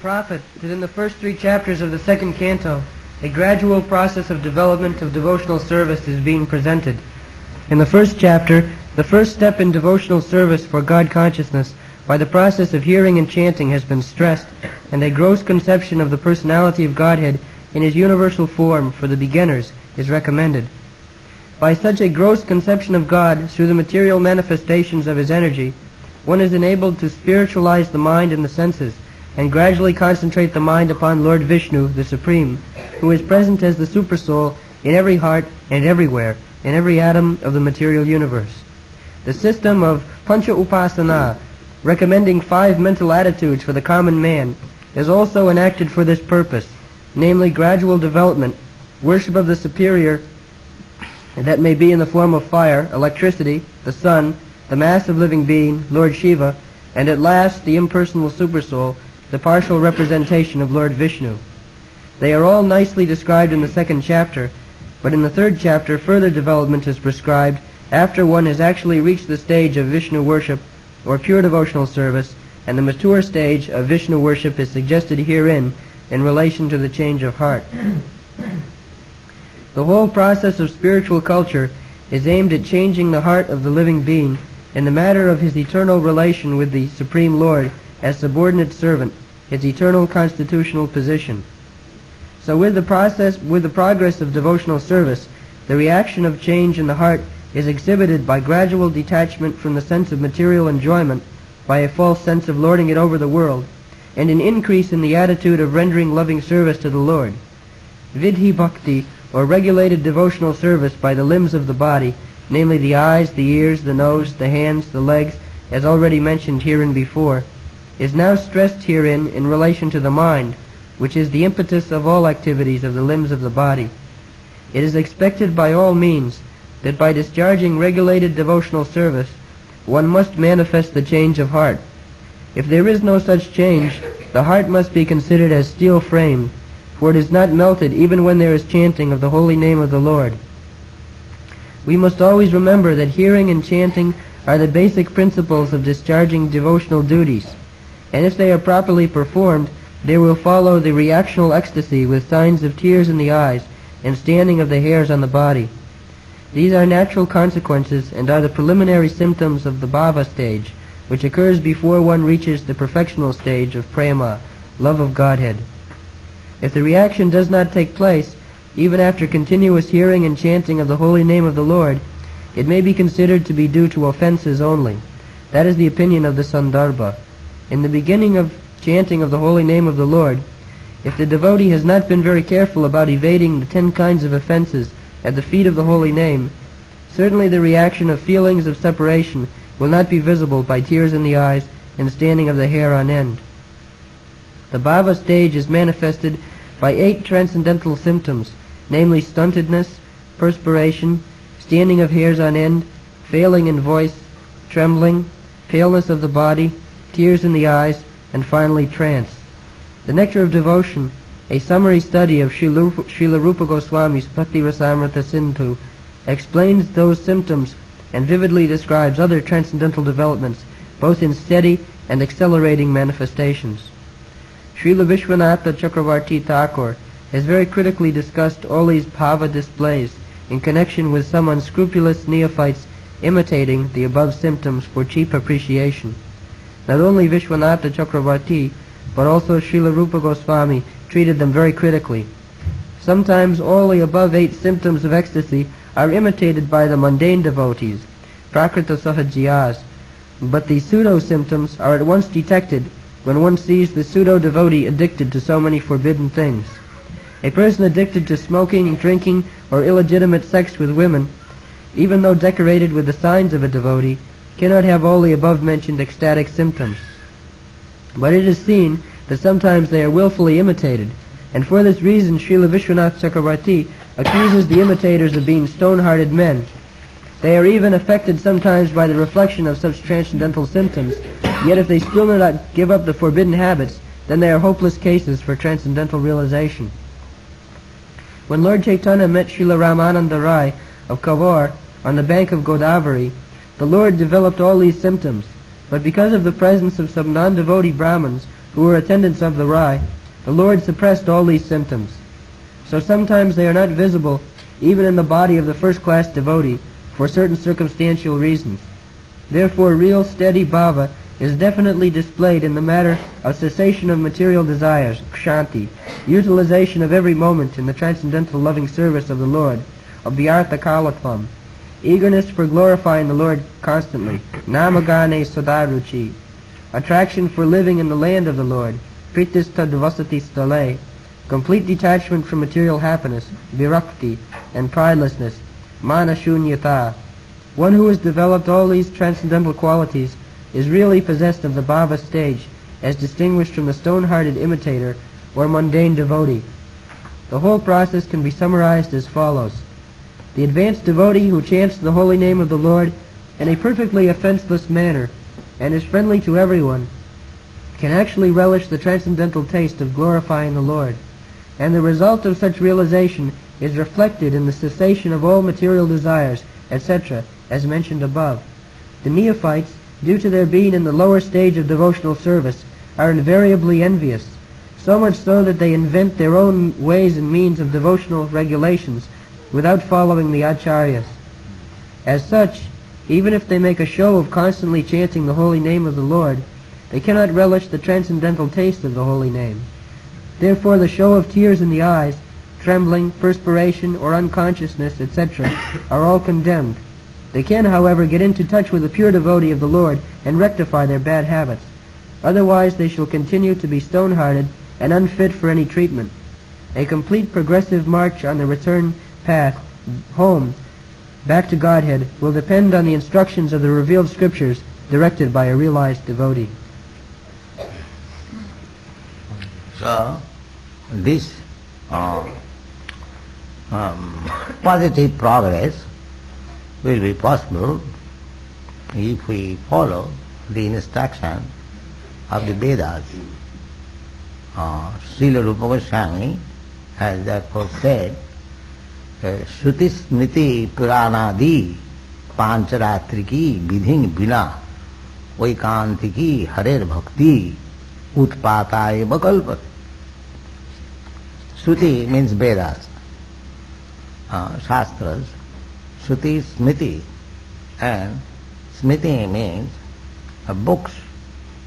prophet that in the first 3 chapters of the 2nd canto, a gradual process of development of devotional service is being presented. In the first chapter, the first step in devotional service for God consciousness by the process of hearing and chanting has been stressed, and a gross conception of the personality of Godhead in his universal form for the beginners is recommended. By such a gross conception of God through the material manifestations of his energy, one is enabled to spiritualize the mind and the senses, and gradually concentrate the mind upon Lord Vishnu, the Supreme, who is present as the Supersoul in every heart and everywhere, in every atom of the material universe. The system of Pancha Upasana, recommending 5 mental attitudes for the common man, is also enacted for this purpose, namely gradual development, worship of the superior, that may be in the form of fire, electricity, the sun, the mass of living being, Lord Shiva, and at last the impersonal Supersoul, the partial representation of Lord Vishnu. They are all nicely described in the 2nd chapter, but in the 3rd chapter further development is prescribed after one has actually reached the stage of Vishnu worship or pure devotional service, and the mature stage of Vishnu worship is suggested herein in relation to the change of heart. The whole process of spiritual culture is aimed at changing the heart of the living being in the matter of his eternal relation with the Supreme Lord as subordinate servant, his eternal constitutional position. So with the progress of devotional service, the reaction of change in the heart is exhibited by gradual detachment from the sense of material enjoyment, by a false sense of lording it over the world, and an increase in the attitude of rendering loving service to the Lord. Vidhi bhakti, or regulated devotional service by the limbs of the body, namely the eyes, the ears, the nose, the hands, the legs, as already mentioned herein before, is now stressed herein in relation to the mind, which is the impetus of all activities of the limbs of the body. It is expected by all means that by discharging regulated devotional service, one must manifest the change of heart. If there is no such change, the heart must be considered as steel-framed, for it is not melted even when there is chanting of the holy name of the Lord. We must always remember that hearing and chanting are the basic principles of discharging devotional duties, and if they are properly performed, there will follow the reactional ecstasy with signs of tears in the eyes and standing of the hairs on the body. These are natural consequences and are the preliminary symptoms of the bhava stage, which occurs before one reaches the perfectional stage of prema, love of Godhead. If the reaction does not take place, even after continuous hearing and chanting of the holy name of the Lord, it may be considered to be due to offenses only. That is the opinion of the Sandarbha. In the beginning of chanting of the holy name of the Lord, if the devotee has not been very careful about evading the 10 kinds of offenses at the feet of the holy name, certainly the reaction of feelings of separation will not be visible by tears in the eyes and standing of the hair on end. The bhava stage is manifested by 8 transcendental symptoms, namely stuntedness, perspiration, standing of hairs on end, failing in voice, trembling, paleness of the body, tears in the eyes, and finally trance. The Nectar of Devotion, a summary study of Srila Rupa Goswami's Bhakti Rasamrita Sindhu, explains those symptoms and vividly describes other transcendental developments, both in steady and accelerating manifestations. Srila Vishwanatha Chakravarti Thakur has very critically discussed all these bhava displays in connection with some unscrupulous neophytes imitating the above symptoms for cheap appreciation. Not only Vishwanatha Chakravarti, but also Srila Rupa Goswami treated them very critically. Sometimes all the above 8 symptoms of ecstasy are imitated by the mundane devotees, prakrita sahajiyas, but the pseudo-symptoms are at once detected when one sees the pseudo-devotee addicted to so many forbidden things. A person addicted to smoking, drinking, or illegitimate sex with women, even though decorated with the signs of a devotee, cannot have all the above-mentioned ecstatic symptoms. But it is seen that sometimes they are willfully imitated, and for this reason Srila Vishwanath Chakravarti accuses the imitators of being stone-hearted men. They are even affected sometimes by the reflection of such transcendental symptoms, yet if they still do not give up the forbidden habits, then they are hopeless cases for transcendental realization. When Lord Chaitanya met Srila Ramananda Rai of Kavor on the bank of Godavari, the Lord developed all these symptoms, but because of the presence of some non-devotee Brahmins who were attendants of the Rai, the Lord suppressed all these symptoms. So sometimes they are not visible even in the body of the first-class devotee for certain circumstantial reasons. Therefore real steady bhava is definitely displayed in the matter of cessation of material desires, kshanti, utilization of every moment in the transcendental loving service of the Lord, abhyartha kalatvam, eagerness for glorifying the Lord constantly, namagane sadaruchi, attraction for living in the land of the Lord, pritistha dvasati stale, complete detachment from material happiness, virakti, and pridelessness, manashunyata. One who has developed all these transcendental qualities is really possessed of the bhava stage, as distinguished from the stone-hearted imitator or mundane devotee. The whole process can be summarized as follows. The advanced devotee who chants the holy name of the Lord in a perfectly offenseless manner and is friendly to everyone can actually relish the transcendental taste of glorifying the Lord, and the result of such realization is reflected in the cessation of all material desires, etc., as mentioned above. The neophytes, due to their being in the lower stage of devotional service, are invariably envious, so much so that they invent their own ways and means of devotional regulations without following the acharyas. As such, even if they make a show of constantly chanting the holy name of the Lord, they cannot relish the transcendental taste of the holy name. Therefore the show of tears in the eyes, trembling, perspiration, or unconsciousness, etc., are all condemned. They can, however, get into touch with the pure devotee of the Lord and rectify their bad habits. Otherwise they shall continue to be stone-hearted and unfit for any treatment. A complete progressive march on the return path home, back to Godhead, will depend on the instructions of the revealed scriptures directed by a realized devotee. So, this positive progress will be possible if we follow the instruction of the Vedas. Srila Rupa Goswami has therefore said, Shruti Smriti Puranadi Pancharatriki Vidhin Vina Vaikantiki Harer Bhakti Utpataya Bakalpat. Shruti means Vedas, Shastras. Shruti is Smriti, and Smriti means books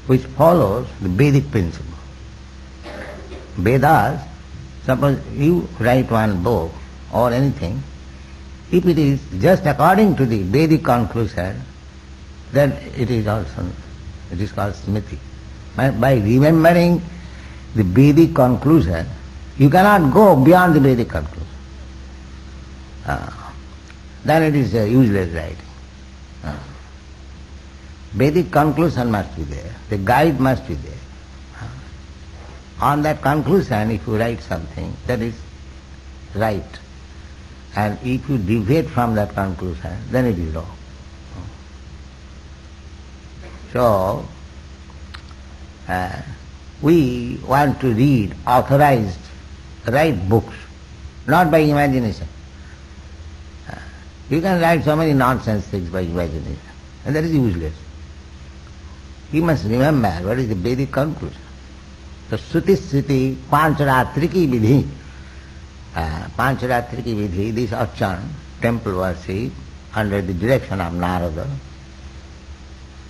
which follows the Vedic principle. Vedas, suppose you write one book or anything, if it is just according to the Vedic conclusion, then it is called Smriti. By remembering the Vedic conclusion, you cannot go beyond the Vedic conclusion. Then it is a useless writing. Vedic conclusion must be there, the guide must be there. On that conclusion, if you write something, that is right. And if you deviate from that conclusion, then it is wrong. So, we want to read authorized, right books, not by imagination. You can write so many nonsense things by imagination, and that is useless. You must remember what is the Vedic conclusion. So Shruti Sriti Pancharatriki Vidhi. Pancharatriki Vidhi, this Archan, temple worship, under the direction of Narada.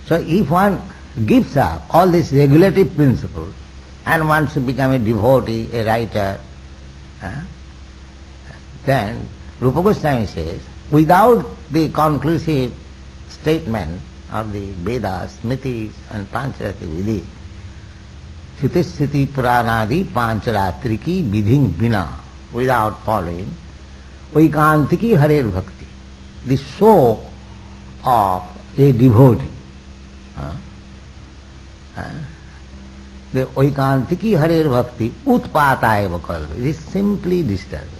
So if one gives up all these regulative principles and wants to become a devotee, a writer, then Rupa Goswami says, without the conclusive statement of the Vedas, Smritis and Pancharati Vidhi, Shruti Sriti Puranadi Pancharatriki Vidhin Vina, without following, Vaikantiki Harer Bhakti, the soul of a devotee. The Vaikantiki Harer Bhakti Utpataya Vakalpa, it is simply disturbing.